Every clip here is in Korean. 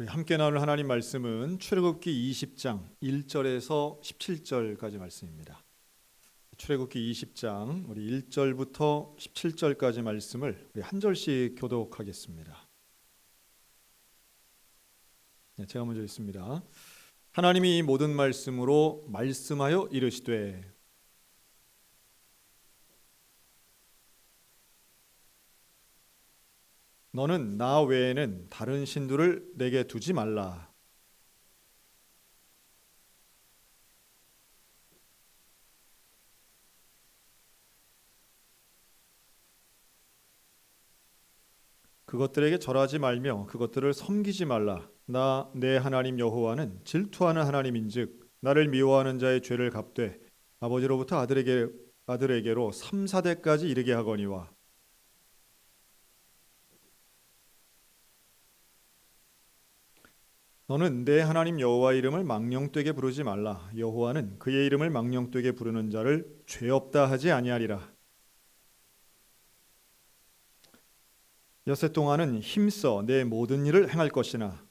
우리 함께 나눌 하나님 말씀은 출애굽기 20장 1절에서 17절까지 말씀입니다. 출애굽기 20장 우리 1절부터 17절까지 말씀을 우리 한 절씩 교독하겠습니다. 제가 먼저 읽습니다. 하나님이 이 모든 말씀으로 말씀하여 이르시되 너는 나 외에는 다른 신들을 내게 두지 말라. 그것들에게 절하지 말며 그것들을 섬기지 말라. 나 내 하나님 여호와는 질투하는 하나님인즉 나를 미워하는 자의 죄를 갚되 아버지로부터 아들에게로 3, 4대까지 이르게 하거니와 너는 내 하나님 여호와 이름을 망령되게 부르지 말라. 여호와는 그의 이름을 망령되게 부르는 자를 죄 없다 하지 아니하리라. 엿새 동안은 힘써 내 모든 일을 행할 것이나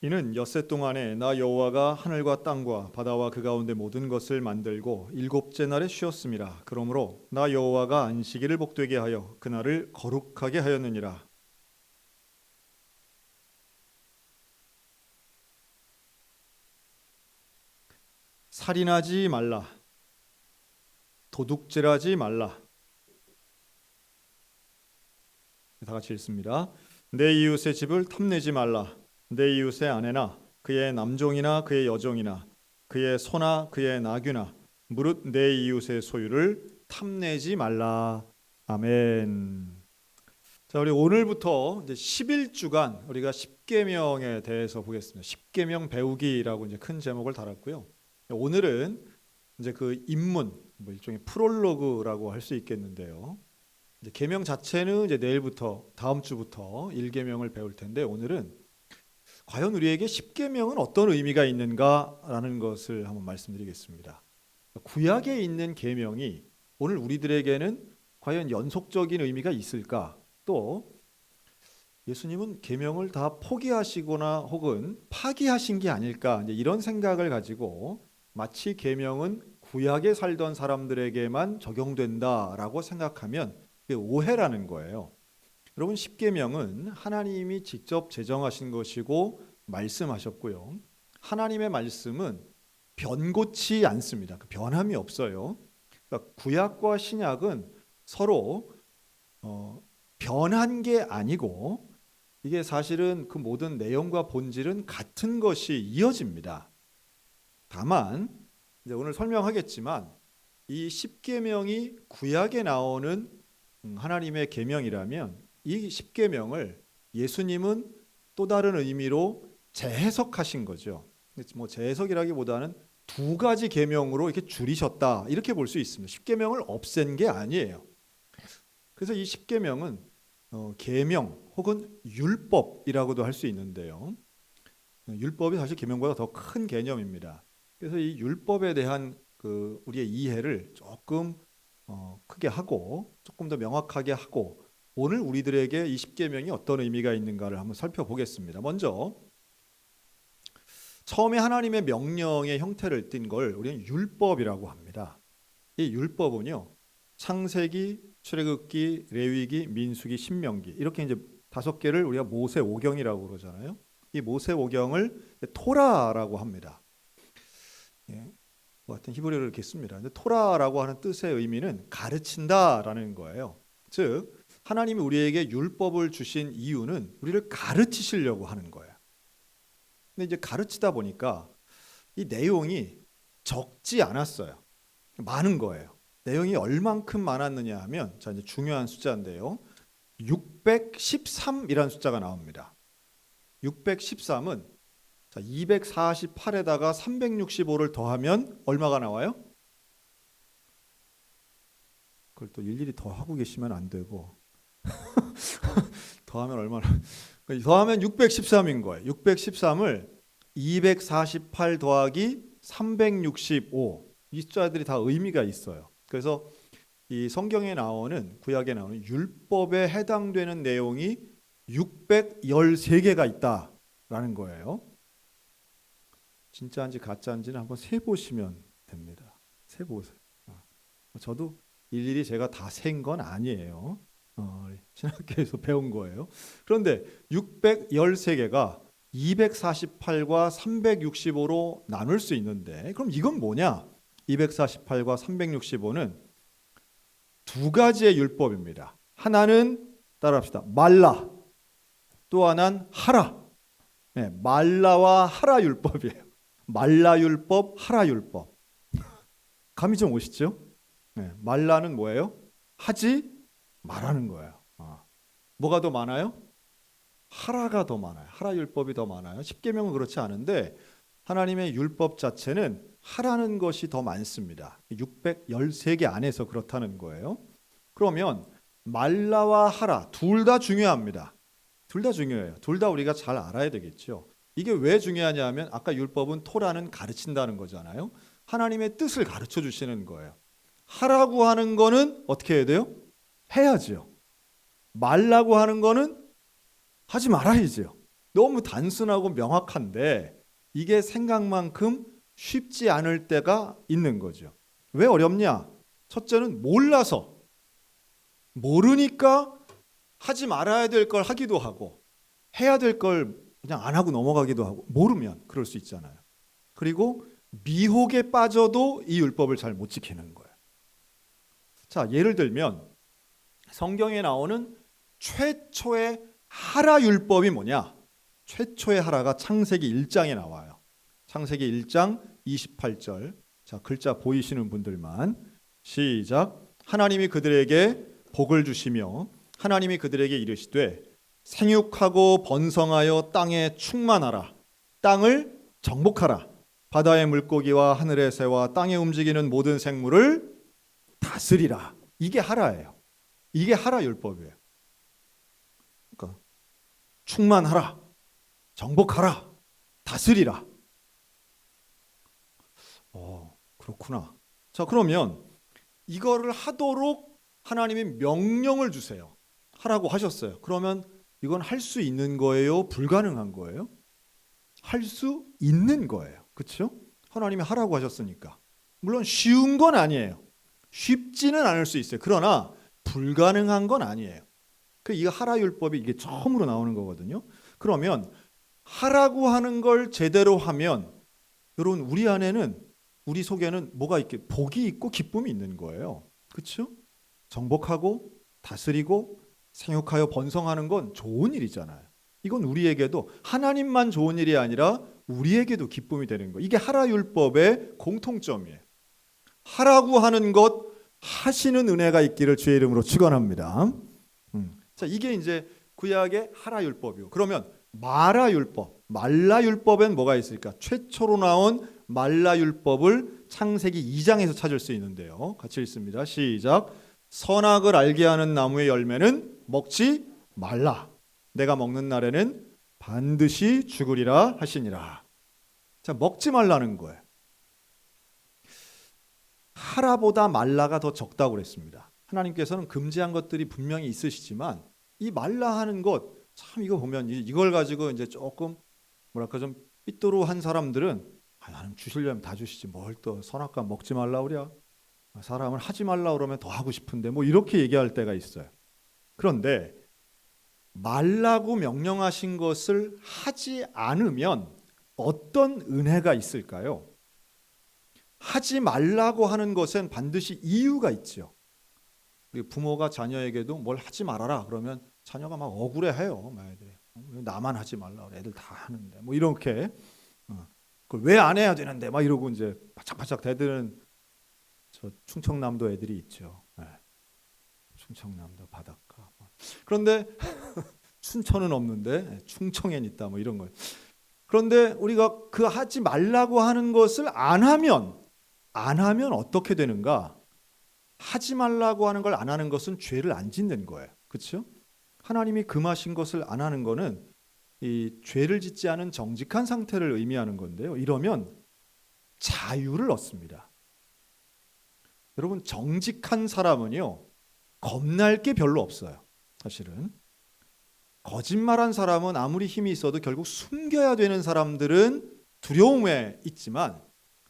이는 엿새 동안에 나 여호와가 하늘과 땅과 바다와 그 가운데 모든 것을 만들고 일곱째 날에 쉬었음이라. 그러므로 나 여호와가 안식일을 복되게 하여 그날을 거룩하게 하였느니라. 살인하지 말라. 도둑질하지 말라. 다 같이 읽습니다. 내 이웃의 집을 탐내지 말라. 내 이웃의 아내나 그의 남종이나 그의 여종이나 그의 소나 그의 나귀나 무릇 내 이웃의 소유를 탐내지 말라. 아멘. 자, 우리 오늘부터 이제 11주간 우리가 십계명에 대해서 보겠습니다. 십계명 배우기라고 이제 큰 제목을 달았고요. 오늘은 이제 그 입문, 일종의 프롤로그라고 할 수 있겠는데요. 이제 계명 자체는 이제 내일부터 다음 주부터 1계명을 배울 텐데 오늘은 과연 우리에게 십계명은 어떤 의미가 있는가라는 것을 한번 말씀드리겠습니다. 구약에 있는 계명이 오늘 우리들에게는 과연 연속적인 의미가 있을까? 또 예수님은 계명을 다 포기하시거나 혹은 파기하신 게 아닐까? 이제 이런 생각을 가지고 마치 계명은 구약에 살던 사람들에게만 적용된다라고 생각하면 그게 오해라는 거예요. 여러분, 십계명은 하나님이 직접 제정하신 것이고 말씀하셨고요. 하나님의 말씀은 변고치 않습니다. 변함이 없어요. 그러니까 구약과 신약은 서로 변한 게 아니고 이게 사실은 그 모든 내용과 본질은 같은 것이 이어집니다. 다만 이제 오늘 설명하겠지만 이 십계명이 구약에 나오는 하나님의 계명이라면 이 십계명을 예수님은 또 다른 의미로 재해석하신 거죠. 뭐 재해석이라기보다는 두 가지 계명으로 이렇게 줄이셨다 이렇게 볼 수 있습니다. 십계명을 없앤 게 아니에요. 그래서 이 십계명은 계명 혹은 율법이라고도 할 수 있는데요. 율법이 사실 계명보다 더 큰 개념입니다. 그래서 이 율법에 대한 그 우리의 이해를 조금 크게 하고 조금 더 명확하게 하고 오늘 우리들에게 이 십계명이 어떤 의미가 있는가를 한번 살펴보겠습니다. 먼저 처음에 하나님의 명령의 형태를 띈 걸 우리는 율법이라고 합니다. 이 율법은요, 창세기, 출애굽기, 레위기, 민수기, 신명기 이렇게 이제 5개를 우리가 모세오경이라고 그러잖아요. 이 모세오경을 토라라고 합니다. 예, 같은 히브리어를 이렇게 씁니다. 근데 토라라고 하는 뜻의 의미는 가르친다라는 거예요. 즉 하나님이 우리에게 율법을 주신 이유는 우리를 가르치시려고 하는 거예요. 근데 이제 가르치다 보니까 이 내용이 적지 않았어요. 많은 거예요. 내용이 얼만큼 많았느냐 하면 자 이제 중요한 숫자인데요. 613이라는 숫자가 나옵니다. 613은 248에다가 365를 더하면 얼마가 나와요? 그걸 또 일일이 더하고 계시면 안 되고 더하면 얼마나? 더하면 613인 거예요. 613을 248 더하기 365. 이 숫자들이 다 의미가 있어요. 그래서 이 성경에 나오는, 구약에 나오는 율법에 해당되는 내용이 613개가 있다라는 거예요. 진짜인지 가짜인지는 한번 세보시면 됩니다. 세보세요. 저도 일일이 제가 다 센 건 아니에요. 신학교에서 배운 거예요. 그런데 613개가 248과 365로 나눌 수 있는데, 그럼 이건 뭐냐? 248과 365는 두 가지의 율법입니다. 하나는 따라합시다. 말라. 또 하나는 하라. 네, 말라와 하라 율법이에요. 말라 율법, 하라 율법. 감이 좀 오시죠? 네, 말라는 뭐예요? 하지 말라는 거예요. 뭐가 더 많아요? 하라가 더 많아요. 하라 율법이 더 많아요. 십계명은 그렇지 않은데 하나님의 율법 자체는 하라는 것이 더 많습니다. 613개 안에서 그렇다는 거예요. 그러면 말라와 하라 둘 다 중요합니다. 둘 다 중요해요. 둘 다 우리가 잘 알아야 되겠죠. 이게 왜 중요하냐면 아까 율법은 토라는 가르친다는 거잖아요. 하나님의 뜻을 가르쳐 주시는 거예요. 하라고 하는 거는 어떻게 해야 돼요? 해야죠. 말라고 하는 거는 하지 말아야죠. 너무 단순하고 명확한데 이게 생각만큼 쉽지 않을 때가 있는 거죠. 왜 어렵냐? 첫째는 몰라서, 모르니까 하지 말아야 될 걸 하기도 하고 해야 될 걸 그냥 안 하고 넘어가기도 하고, 모르면 그럴 수 있잖아요. 그리고 미혹에 빠져도 이 율법을 잘 못 지키는 거예요. 자, 예를 들면 성경에 나오는 최초의 하라 율법이 뭐냐? 최초의 하라가 창세기 1장에 나와요. 창세기 1장 28절. 자, 글자 보이시는 분들만 시작. 하나님이 그들에게 복을 주시며 하나님이 그들에게 이르시되 생육하고 번성하여 땅에 충만하라. 땅을 정복하라. 바다의 물고기와 하늘의 새와 땅에 움직이는 모든 생물을 다스리라. 이게 하라예요. 이게 하라 율법이에요. 그러니까 충만하라, 정복하라, 다스리라. 그렇구나. 자, 그러면 이거를 하도록 하나님이 명령을 주세요. 하라고 하셨어요. 그러면 이건 할 수 있는 거예요? 불가능한 거예요? 할 수 있는 거예요. 그렇죠? 하나님이 하라고 하셨으니까. 물론 쉬운 건 아니에요. 쉽지는 않을 수 있어요. 그러나 불가능한 건 아니에요. 이 하라 율법이 이게 처음으로 나오는 거거든요. 그러면 하라고 하는 걸 제대로 하면 여러분 우리 안에는, 우리 속에는 뭐가 있게 복이 있고 기쁨이 있는 거예요. 그렇죠? 정복하고 다스리고 생육하여 번성하는 건 좋은 일이잖아요. 이건 우리에게도 하나님만 좋은 일이 아니라 우리에게도 기쁨이 되는 거예요. 이게 하라 율법의 공통점이에요. 하라고 하는 것 하시는 은혜가 있기를 주의 이름으로 축원합니다. 자, 이게 이제 구약의 하라 율법이고, 그러면 마라 율법, 말라 율법엔 뭐가 있을까? 최초로 나온 말라 율법을 창세기 2장에서 찾을 수 있는데요. 같이 읽습니다. 시작. 선악을 알게 하는 나무의 열매는 먹지 말라. 내가 먹는 날에는 반드시 죽으리라 하시니라. 자, 먹지 말라는 거예요. 하라보다 말라가 더 적다고 그랬습니다. 하나님께서는 금지한 것들이 분명히 있으시지만 이 말라 하는 것, 참 이거 보면 이걸 가지고 이제 조금 뭐랄까 좀 삐뚤어한 사람들은 하나님 주시려면 다 주시지 뭘 또 선악과 먹지 말라 그래. 사람을 하지 말라 그러면 더 하고 싶은데 뭐 이렇게 얘기할 때가 있어요. 그런데 말라고 명령하신 것을 하지 않으면 어떤 은혜가 있을까요? 하지 말라고 하는 것은 반드시 이유가 있죠. 부모가 자녀에게도 뭘 하지 말아라 그러면 자녀가 막 억울해해요. 나만 하지 말라 그래. 애들 다 하는데 뭐 이렇게 그걸 왜 안 해야 되는데 막 이러고 이제 바짝바짝 대드는 저 충청남도 애들이 있죠. 충청남도 바닷가. 그런데 춘천은 없는데 충청엔 있다 뭐 이런 거예요. 그런데 우리가 그 하지 말라고 하는 것을 안 하면 어떻게 되는가? 하지 말라고 하는 걸 안 하는 것은 죄를 안 짓는 거예요. 그렇죠? 하나님이 금하신 것을 안 하는 거는 이 죄를 짓지 않은 정직한 상태를 의미하는 건데요. 이러면 자유를 얻습니다. 여러분, 정직한 사람은요, 겁날 게 별로 없어요. 사실은 거짓말한 사람은 아무리 힘이 있어도 결국 숨겨야 되는 사람들은 두려움에 있지만,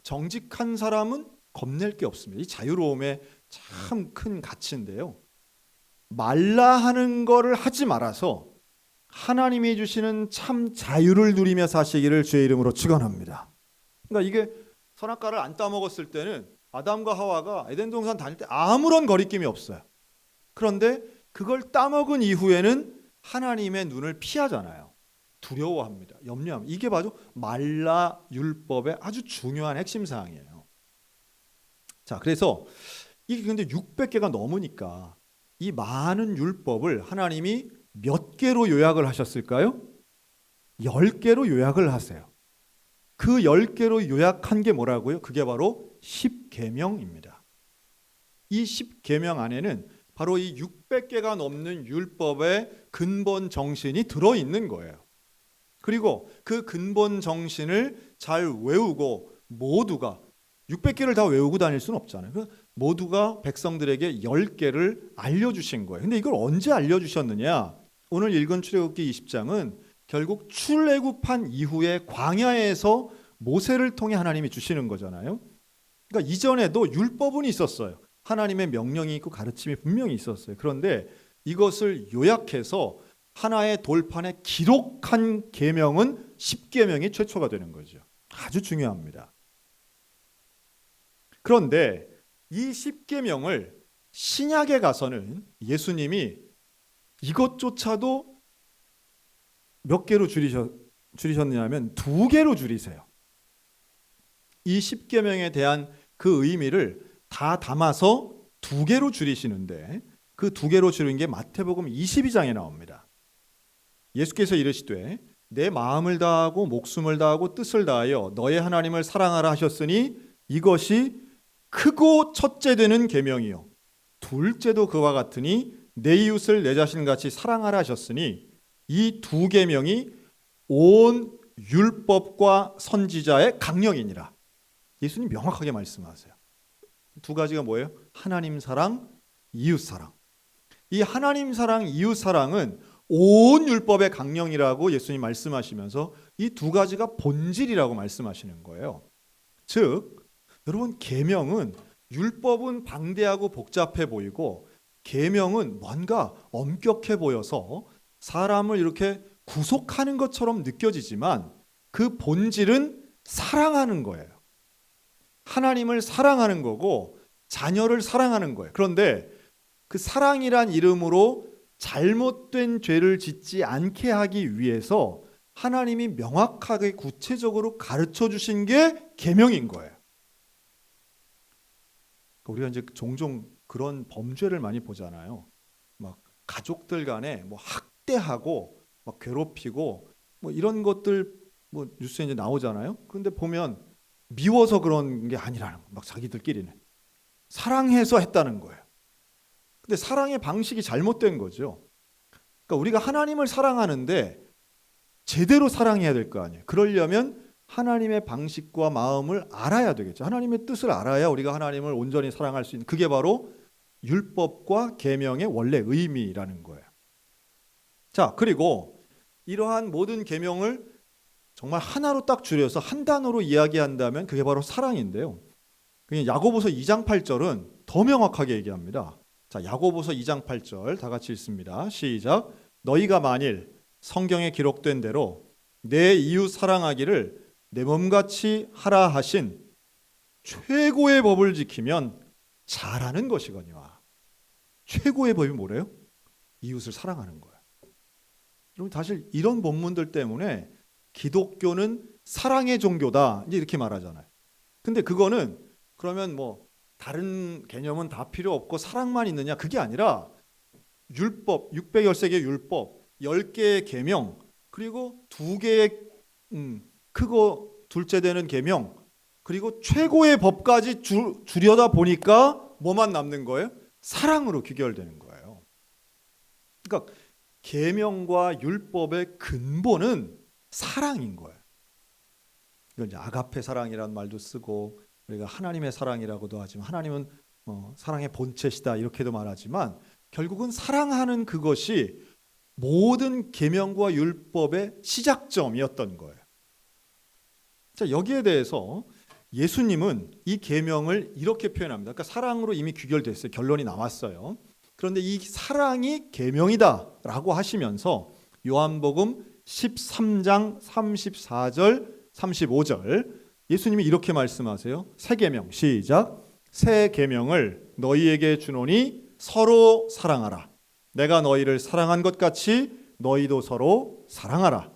정직한 사람은 겁낼 게 없습니다. 이 자유로움의 참 큰 가치인데요. 말라 하는 거를 하지 말아서 하나님이 주시는 참 자유를 누리며 사시기를 주의 이름으로 축원합니다. 그러니까 이게 선악과를 안 따먹었을 때는 아담과 하와가 에덴 동산 다닐 때 아무런 거리낌이 없어요. 그런데 그걸 따먹은 이후에는 하나님의 눈을 피하잖아요. 두려워합니다. 염려합니다. 이게 바로 말라 율법의 아주 중요한 핵심 사항이에요. 자, 그래서 이게 근데 600개가 넘으니까 이 많은 율법을 하나님이 몇 개로 요약을 하셨을까요? 10개로 요약을 하세요. 그 10개로 요약한 게 뭐라고요? 그게 바로 10계명입니다. 이 10계명 안에는 바로 이 600개가 넘는 율법의 근본 정신이 들어있는 거예요. 그리고 그 근본 정신을 잘 외우고 모두가 600개를 다 외우고 다닐 수는 없잖아요. 모두가 백성들에게 10개를 알려주신 거예요. 근데 이걸 언제 알려주셨느냐? 오늘 읽은 출애굽기 20장은 결국 출애굽한 이후에 광야에서 모세를 통해 하나님이 주시는 거잖아요. 그러니까 이전에도 율법은 있었어요. 하나님의 명령이 있고 가르침이 분명히 있었어요. 그런데 이것을 요약해서 하나의 돌판에 기록한 계명은 10계명이 최초가 되는 거죠. 아주 중요합니다. 그런데 이 10계명을 신약에 가서는 예수님이 이것조차도 몇 개로 줄이셨느냐면 2개로 줄이세요. 이 10계명에 대한 그 의미를 다 담아서 2개로 줄이시는데, 그 2개로 줄인 게 마태복음 22장에 나옵니다. 예수께서 이르시되 내 마음을 다하고 목숨을 다하고 뜻을 다하여 너의 하나님을 사랑하라 하셨으니 이것이 크고 첫째 되는 계명이요 둘째도 그와 같으니 내 이웃을 내 자신같이 사랑하라 하셨으니 이 2계명이 온 율법과 선지자의 강령이니라. 예수님 명확하게 말씀하세요. 2가지가 뭐예요? 하나님 사랑, 이웃 사랑. 이 하나님 사랑, 이웃 사랑은 온 율법의 강령이라고 예수님 말씀하시면서 이 2가지가 본질이라고 말씀하시는 거예요. 즉 여러분, 계명은, 율법은 방대하고 복잡해 보이고 계명은 뭔가 엄격해 보여서 사람을 이렇게 구속하는 것처럼 느껴지지만 그 본질은 사랑하는 거예요. 하나님을 사랑하는 거고 자녀를 사랑하는 거예요. 그런데 그 사랑이란 이름으로 잘못된 죄를 짓지 않게 하기 위해서 하나님이 명확하게 구체적으로 가르쳐 주신 게 계명인 거예요. 우리가 이제 종종 그런 범죄를 많이 보잖아요. 막 가족들 간에 뭐 학대하고 막 괴롭히고 뭐 이런 것들 뭐 뉴스에 이제 나오잖아요. 그런데 보면 미워서 그런 게 아니라는 거예요. 막 자기들끼리는 사랑해서 했다는 거예요. 근데 사랑의 방식이 잘못된 거죠. 그러니까 우리가 하나님을 사랑하는데 제대로 사랑해야 될 거 아니에요. 그러려면 하나님의 방식과 마음을 알아야 되겠죠. 하나님의 뜻을 알아야 우리가 하나님을 온전히 사랑할 수 있는, 그게 바로 율법과 계명의 원래 의미라는 거예요. 자, 그리고 이러한 모든 계명을 정말 하나로 딱 줄여서 한 단어로 이야기한다면 그게 바로 사랑인데요. 야고보서 2장 8절은 더 명확하게 얘기합니다. 자, 야고보서 2장 8절 다 같이 읽습니다. 시작. 너희가 만일 성경에 기록된 대로 내 이웃 사랑하기를 내 몸같이 하라 하신 최고의 법을 지키면 잘하는 것이거니와. 최고의 법이 뭐래요? 이웃을 사랑하는 거예요. 여러분, 사실 이런 본문들 때문에 기독교는 사랑의 종교다 이렇게 말하잖아요. 근데 그거는 그러면 뭐 다른 개념은 다 필요 없고 사랑만 있느냐, 그게 아니라 율법, 613개의 율법, 10개의 계명, 그리고 2개의 크고 둘째 되는 계명, 그리고 최고의 법까지 줄여다 보니까 뭐만 남는 거예요? 사랑으로 귀결되는 거예요. 그러니까 계명과 율법의 근본은 사랑인 거예요. 이걸 이제 아가페 사랑이라는 말도 쓰고 우리가 하나님의 사랑이라고도 하지만 하나님은 사랑의 본체시다 이렇게도 말하지만 결국은 사랑하는 그것이 모든 계명과 율법의 시작점이었던 거예요. 자, 여기에 대해서 예수님은 이 계명을 이렇게 표현합니다. 그러니까 사랑으로 이미 귀결됐어요. 결론이 나왔어요. 그런데 이 사랑이 계명이다라고 하시면서 요한복음 13장 34절 35절 예수님이 이렇게 말씀하세요. 새 계명 시작. 새 계명을 너희에게 주노니 서로 사랑하라. 내가 너희를 사랑한 것 같이 너희도 서로 사랑하라.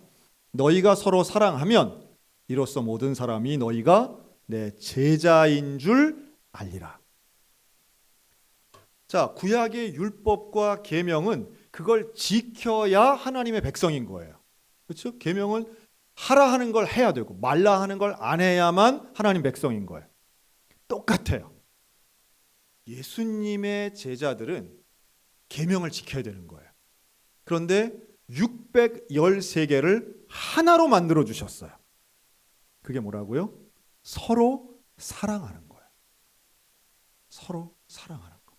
너희가 서로 사랑하면 이로써 모든 사람이 너희가 내 제자인 줄 알리라. 자, 구약의 율법과 계명은 그걸 지켜야 하나님의 백성인 거예요. 그렇죠? 계명은 하라 하는 걸 해야 되고 말라 하는 걸 안 해야만 하나님 백성인 거예요. 똑같아요. 예수님의 제자들은 계명을 지켜야 되는 거예요. 그런데 613개를 하나로 만들어 주셨어요. 그게 뭐라고요? 서로 사랑하는 거예요. 서로 사랑하는 거.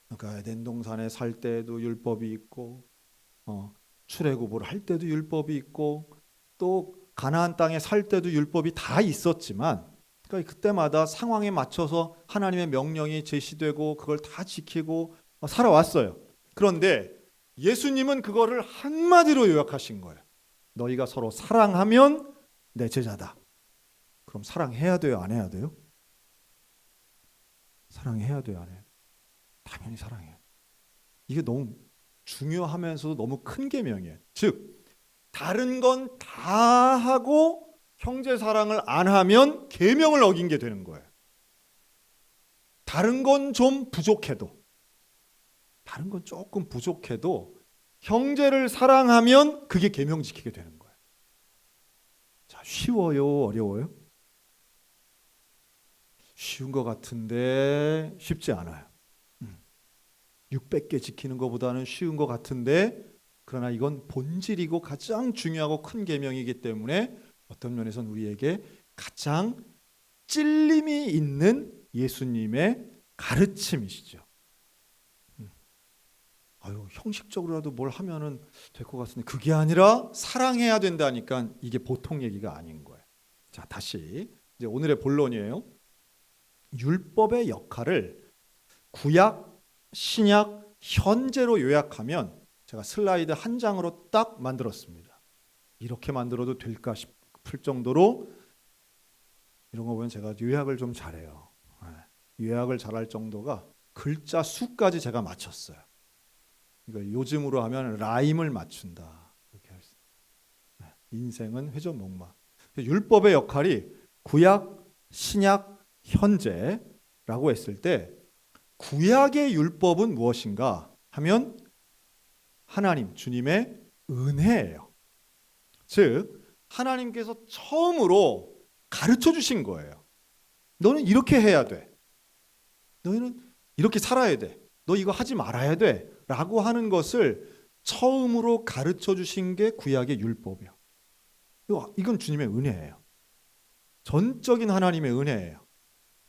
그러니까 에덴 동산에 살 때도 율법이 있고 출애굽을 할 때도 율법이 있고 또 가나안 땅에 살 때도 율법이 다 있었지만 그러니까 그때마다 상황에 맞춰서 하나님의 명령이 제시되고 그걸 다 지키고 살아왔어요. 그런데 예수님은 그거를 한마디로 요약하신 거예요. 너희가 서로 사랑하면 내 제자다. 그럼 사랑해야 돼요? 안 해야 돼요? 사랑해야 돼요? 안 해야 돼요? 당연히 사랑해요. 이게 너무 중요하면서도 너무 큰 계명이에요. 즉 다른 건 다 하고 형제 사랑을 안 하면 계명을 어긴 게 되는 거예요. 다른 건 좀 부족해도 다른 건 조금 부족해도 형제를 사랑하면 그게 계명 지키게 되는 거예요. 자, 쉬워요? 어려워요? 쉬운 것 같은데 쉽지 않아요. 600개 지키는 것보다는 쉬운 것 같은데 그러나 이건 본질이고 가장 중요하고 큰 계명이기 때문에 어떤 면에서는 우리에게 가장 찔림이 있는 예수님의 가르침이시죠. 형식적으로라도 뭘 하면은 될 것 같은데 그게 아니라 사랑해야 된다니까 이게 보통 얘기가 아닌 거예요. 자, 다시 이제 오늘의 본론이에요. 율법의 역할을 구약, 신약, 현재로 요약하면 제가 슬라이드 한 장으로 딱 만들었습니다. 이렇게 만들어도 될까 싶을 정도로 이런 거 보면 제가 요약을 좀 잘해요. 요약을 잘할 정도가 글자 수까지 제가 맞췄어요. 이거 요즘으로 하면 라임을 맞춘다. 이렇게 할 수. 인생은 회전목마. 율법의 역할이 구약, 신약, 현재라고 했을 때 구약의 율법은 무엇인가 하면 하나님, 주님의 은혜예요. 즉 하나님께서 처음으로 가르쳐 주신 거예요. 너는 이렇게 해야 돼. 너희는 이렇게 살아야 돼. 너 이거 하지 말아야 돼. 라고 하는 것을 처음으로 가르쳐 주신 게 구약의 율법이에요. 이건 주님의 은혜예요. 전적인 하나님의 은혜예요.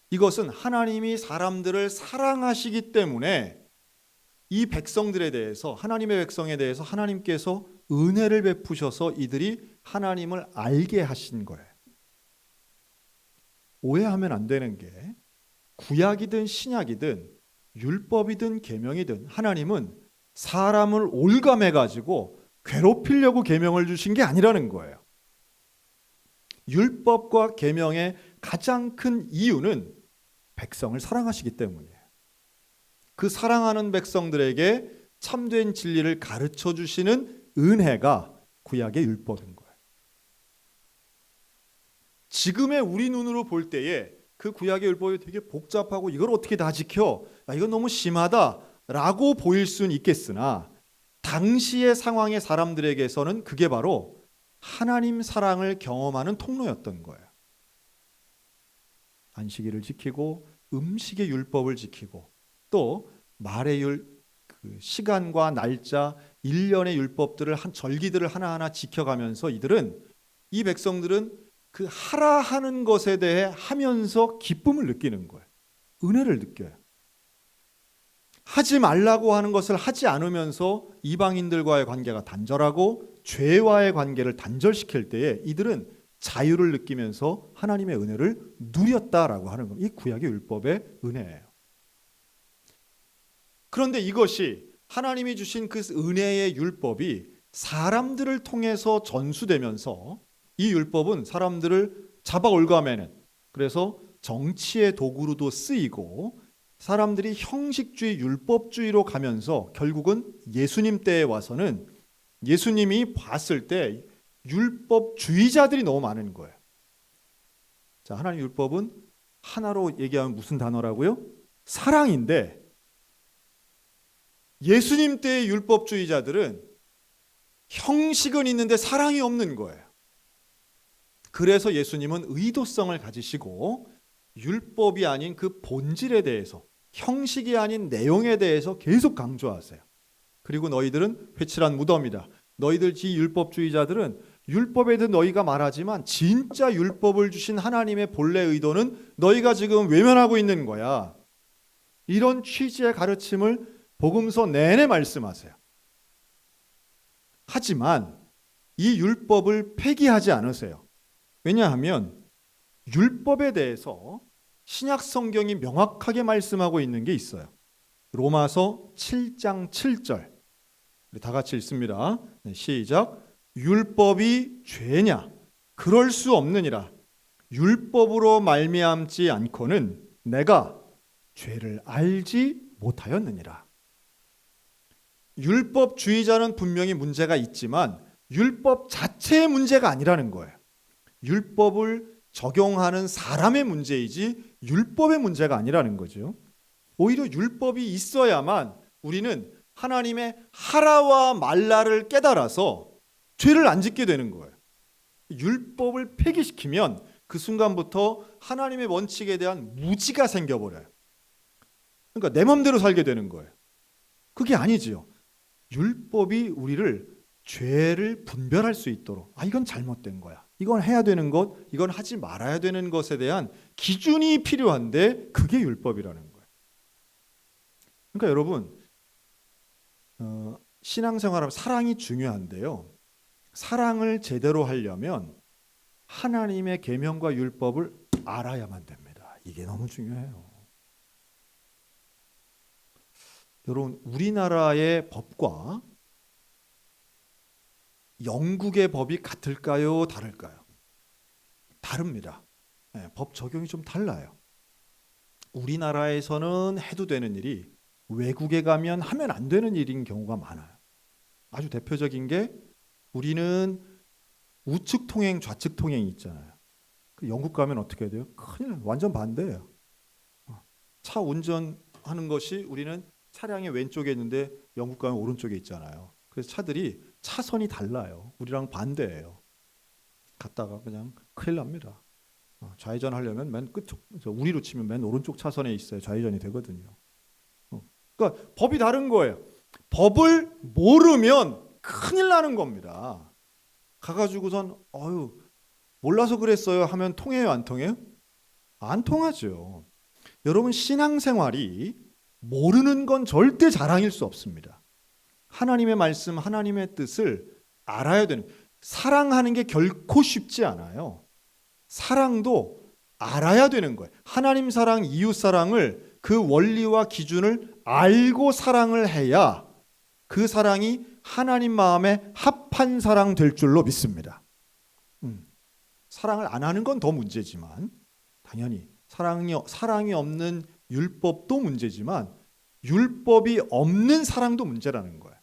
이것은 하나님이 사람들을 사랑하시기 때문에 이 백성들에 대해서 하나님의 백성에 대해서 하나님께서 은혜를 베푸셔서 이들이 하나님을 알게 하신 거예요. 오해하면 안 되는 게 구약이든 신약이든 율법이든 계명이든 하나님은 사람을 올감해 가지고 괴롭히려고 계명을 주신 게 아니라는 거예요. 율법과 계명의 가장 큰 이유는 백성을 사랑하시기 때문이에요. 그 사랑하는 백성들에게 참된 진리를 가르쳐 주시는 은혜가 구약의 율법인 거예요. 지금의 우리 눈으로 볼 때에 그 구약의 율법이 되게 복잡하고 이걸 어떻게 다 지켜? 이건 너무 심하다라고 보일 수는 있겠으나 당시의 상황의 사람들에게서는 그게 바로 하나님 사랑을 경험하는 통로였던 거예요. 안식일을 지키고 음식의 율법을 지키고 또 말의 그 시간과 날짜, 일련의 율법들을 절기들을 하나하나 지켜가면서 이 백성들은 그 하라 하는 것에 대해 하면서 기쁨을 느끼는 거예요. 은혜를 느껴요. 하지 말라고 하는 것을 하지 않으면서 이방인들과의 관계가 단절하고 죄와의 관계를 단절시킬 때에 이들은 자유를 느끼면서 하나님의 은혜를 누렸다라고 하는 겁니다. 이 구약의 율법의 은혜예요. 그런데 이것이 하나님이 주신 그 은혜의 율법이 사람들을 통해서 전수되면서 이 율법은 사람들을 잡아 올가매는, 그래서 정치의 도구로도 쓰이고 사람들이 형식주의, 율법주의로 가면서 결국은 예수님 때에 와서는 예수님이 봤을 때 율법주의자들이 너무 많은 거예요. 자, 하나님 율법은 하나로 얘기하면 무슨 단어라고요? 사랑인데 예수님 때의 율법주의자들은 형식은 있는데 사랑이 없는 거예요. 그래서 예수님은 의도성을 가지시고 율법이 아닌 그 본질에 대해서, 형식이 아닌 내용에 대해서 계속 강조하세요. 그리고 너희들은 회칠한 무덤이다. 너희들 이 율법주의자들은 율법에 대해 너희가 말하지만 진짜 율법을 주신 하나님의 본래 의도는 너희가 지금 외면하고 있는 거야. 이런 취지의 가르침을 복음서 내내 말씀하세요. 하지만 이 율법을 폐기하지 않으세요. 왜냐하면 율법에 대해서 신약 성경이 명확하게 말씀하고 있는 게 있어요. 로마서 7장 7절. 우리 다 같이 읽습니다. 네, 시작. 율법이 죄냐? 그럴 수 없느니라. 율법으로 말미암지 않고는 내가 죄를 알지 못하였느니라. 율법주의자는 분명히 문제가 있지만 율법 자체의 문제가 아니라는 거예요. 율법을 적용하는 사람의 문제이지 율법의 문제가 아니라는 거죠. 오히려 율법이 있어야만 우리는 하나님의 하라와 말라를 깨달아서 죄를 안 짓게 되는 거예요. 율법을 폐기시키면 그 순간부터 하나님의 원칙에 대한 무지가 생겨버려요. 그러니까 내 맘대로 살게 되는 거예요. 그게 아니지요. 율법이 우리를 죄를 분별할 수 있도록, 이건 잘못된 거야, 이건 해야 되는 것, 이건 하지 말아야 되는 것에 대한 기준이 필요한데 그게 율법이라는 거예요. 그러니까 여러분, 신앙생활하면 사랑이 중요한데요. 사랑을 제대로 하려면 하나님의 계명과 율법을 알아야만 됩니다. 이게 너무 중요해요. 여러분, 우리나라의 법과 영국의 법이 같을까요? 다를까요? 다릅니다. 네, 법 적용이 좀 달라요. 우리나라에서는 해도 되는 일이 외국에 가면 하면 안 되는 일인 경우가 많아요. 아주 대표적인 게 우리는 우측 통행, 좌측 통행이 있잖아요. 그 영국 가면 어떻게 돼요? 큰일, 완전 반대예요. 차 운전하는 것이 우리는 차량의 왼쪽에 있는데 영국 가면 오른쪽에 있잖아요. 그래서 차들이 차선이 달라요. 우리랑 반대예요. 갔다가 그냥 큰일 납니다. 좌회전 하려면 맨 끝쪽, 우리로 치면 맨 오른쪽 차선에 있어야 좌회전이 되거든요. 그러니까 법이 다른 거예요. 법을 모르면 큰일 나는 겁니다. 가가지고선 몰라서 그랬어요 하면 통해요, 안 통해요? 안 통하죠. 여러분, 신앙생활이 모르는 건 절대 자랑일 수 없습니다. 하나님의 말씀, 하나님의 뜻을 알아야 되는, 사랑하는 게 결코 쉽지 않아요. 사랑도 알아야 되는 거예요. 하나님 사랑, 이웃 사랑을, 그 원리와 기준을 알고 사랑을 해야 그 사랑이 하나님 마음에 합한 사랑 될 줄로 믿습니다. 사랑을 안 하는 건 더 문제지만, 당연히 사랑이 없는 율법도 문제지만 율법이 없는 사랑도 문제라는 거예요.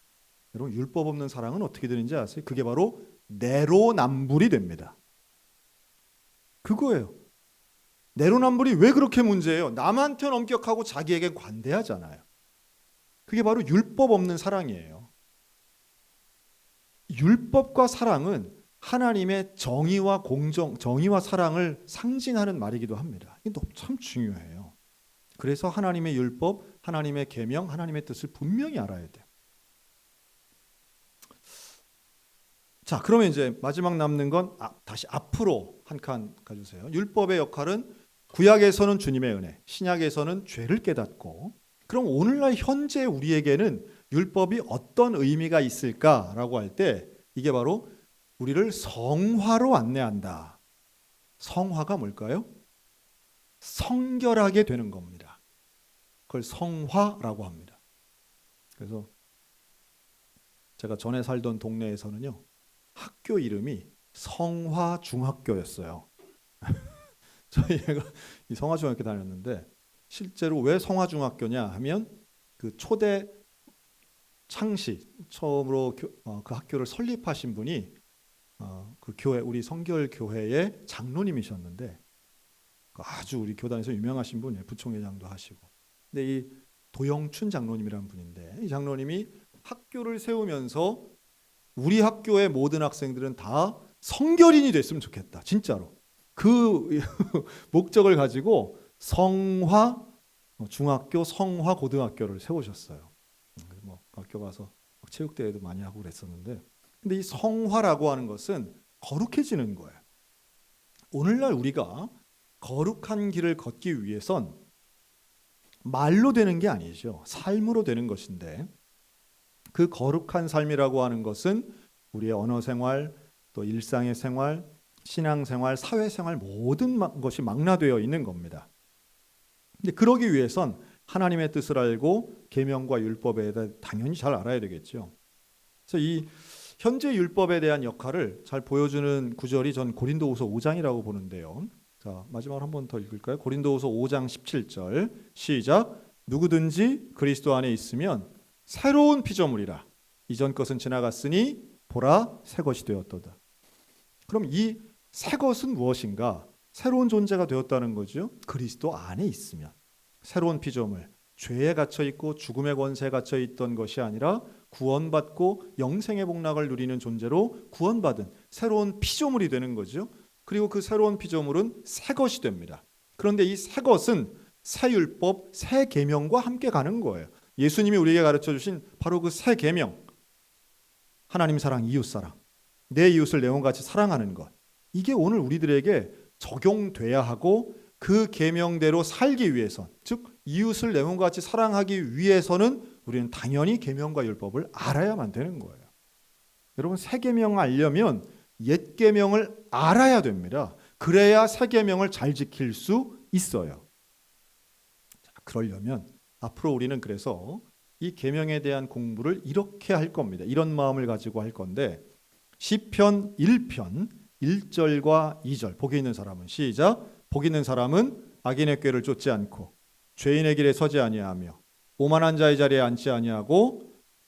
여러분, 율법 없는 사랑은 어떻게 되는지 아세요? 그게 바로 내로남불이 됩니다. 그거예요. 내로남불이 왜 그렇게 문제예요? 남한테는 엄격하고 자기에게 관대하잖아요. 그게 바로 율법 없는 사랑이에요. 율법과 사랑은 하나님의 정의와 공정, 정의와 사랑을 상징하는 말이기도 합니다. 이게 참 중요해요. 그래서 하나님의 율법, 하나님의 계명, 하나님의 뜻을 분명히 알아야 돼요. 자, 그러면 이제 마지막 남는 건 다시 앞으로 한 칸 가주세요. 율법의 역할은 구약에서는 주님의 은혜, 신약에서는 죄를 깨닫고, 그럼 오늘날 현재 우리에게는 율법이 어떤 의미가 있을까라고 할 때 이게 바로 우리를 성화로 안내한다. 성화가 뭘까요? 성결하게 되는 겁니다. 그걸 성화라고 합니다. 그래서 제가 전에 살던 동네에서는요, 학교 이름이 성화중학교였어요. 저희 애가 이 성화중학교 다녔는데, 실제로 왜 성화중학교냐 하면 그 초대 창시 처음으로 그 학교를 설립하신 분이 그 교회, 우리 성결 교회의 장로님이셨는데, 아주 우리 교단에서 유명하신 분이에요. 부총회장도 하시고. 근데 이 도영춘 장로님이라는 분인데, 이 장로님이 학교를 세우면서 우리 학교의 모든 학생들은 다 성결인이 됐으면 좋겠다. 진짜로. 그 목적을 가지고 성화 중학교, 성화 고등학교를 세우셨어요. 뭐 학교 가서 체육대회도 많이 하고 그랬었는데, 근데 이 성화라고 하는 것은 거룩해지는 거예요. 오늘날 우리가 거룩한 길을 걷기 위해선 말로 되는 게 아니죠. 삶으로 되는 것인데, 그 거룩한 삶이라고 하는 것은 우리의 언어 생활, 또 일상의 생활, 신앙 생활, 사회 생활 모든 것이 망라되어 있는 겁니다. 근데 그러기 위해선 하나님의 뜻을 알고 계명과 율법에 대해 당연히 잘 알아야 되겠죠. 그래서 이 현재 율법에 대한 역할을 잘 보여주는 구절이 전 고린도후서 5장이라고 보는데요. 자, 마지막으로 한 번 더 읽을까요? 고린도후서 5장 17절 시작. 누구든지 그리스도 안에 있으면 새로운 피조물이라. 이전 것은 지나갔으니 보라 새 것이 되었도다. 그럼 이 새 것은 무엇인가? 새로운 존재가 되었다는 거죠. 그리스도 안에 있으면 새로운 피조물, 죄에 갇혀 있고 죽음의 권세에 갇혀 있던 것이 아니라 구원받고 영생의 복락을 누리는 존재로 구원받은 새로운 피조물이 되는 거죠. 그리고 그 새로운 피조물은 새 것이 됩니다. 그런데 이 새 것은 새 율법, 새 계명과 함께 가는 거예요. 예수님이 우리에게 가르쳐 주신 바로 그 새 계명, 하나님 사랑, 이웃 사랑, 내 이웃을 내 몸같이 사랑하는 것, 이게 오늘 우리들에게 적용돼야 하고, 그 계명대로 살기 위해선, 즉 이웃을 내 몸같이 사랑하기 위해서는 우리는 당연히 계명과 율법을 알아야만 되는 거예요. 여러분, 새 계명을 알려면 옛 계명을 알아야 됩니다. 그래야 새 계명을 잘 지킬 수 있어요. 자, 그러려면 앞으로 우리는 그래서 이 계명에 대한 공부를 이렇게 할 겁니다. 이런 마음을 가지고 할 건데, 시편 1편 1절과 2절 복이 있는 사람은 시작. 복이 있는 사람은 악인의 꾀를 쫓지 않고 죄인의 길에 서지 아니하며 오만한 자의 자리에 앉지 아니하고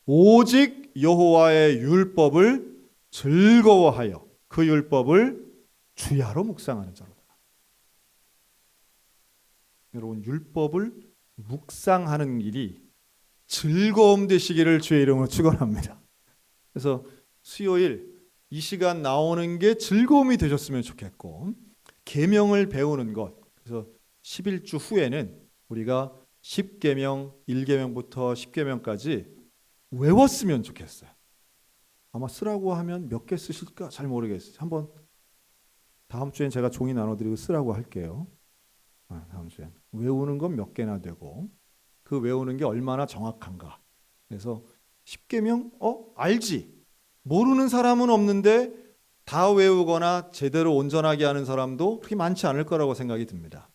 오직 여호와의 율법을 즐거워하여 그 율법을 주야로 묵상하는 자로다. 여러분, 율법을 묵상하는 일이 즐거움 되시기를 주의 이름으로 축원합니다. 그래서 수요일 이 시간 나오는 게 즐거움이 되셨으면 좋겠고, 계명을 배우는 것, 그래서 11주 후에는 우리가 10계명, 1계명부터 10계명까지 외웠으면 좋겠어요. 아마 쓰라고 하면 몇 개 쓰실까 잘 모르겠어요. 한번 다음 주엔 제가 종이 나눠드리고 쓰라고 할게요. 다음 주엔 외우는 건 몇 개나 되고, 그 외우는 게 얼마나 정확한가. 그래서 10계명 알지. 모르는 사람은 없는데 다 외우거나 제대로 온전하게 하는 사람도 그렇게 많지 않을 거라고 생각이 듭니다.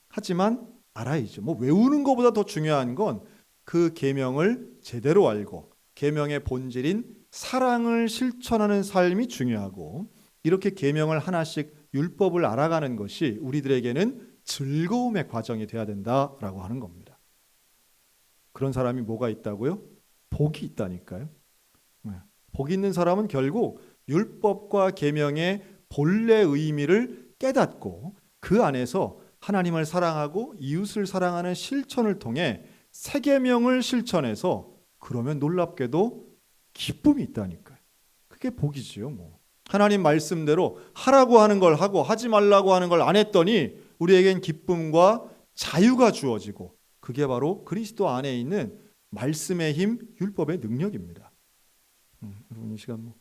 하지만 알아야죠. 뭐 외우는 것보다 더 중요한 건 그 계명을 제대로 알고 계명의 본질인 사랑을 실천하는 삶이 중요하고, 이렇게 계명을 하나씩 율법을 알아가는 것이 우리들에게는 즐거움의 과정이 돼야 된다라고 하는 겁니다. 그런 사람이 뭐가 있다고요? 복이 있다니까요. 복 있는 사람은 결국 율법과 계명의 본래 의미를 깨닫고 그 안에서 하나님을 사랑하고 이웃을 사랑하는 실천을 통해 새 계명을 실천해서, 그러면 놀랍게도 기쁨이 있다니까요. 그게 복이지요. 뭐 하나님 말씀대로 하라고 하는 걸 하고 하지 말라고 하는 걸 안 했더니 우리에겐 기쁨과 자유가 주어지고 그게 바로 그리스도 안에 있는 말씀의 힘, 율법의 능력입니다. 여러분 이 시간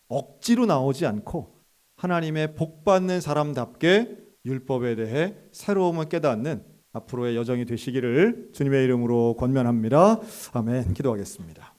억지로 나오지 않고 하나님의 복받는 사람답게 율법에 대해 새로움을 깨닫는 앞으로의 여정이 되시기를 주님의 이름으로 권면합니다. 아멘. 기도하겠습니다.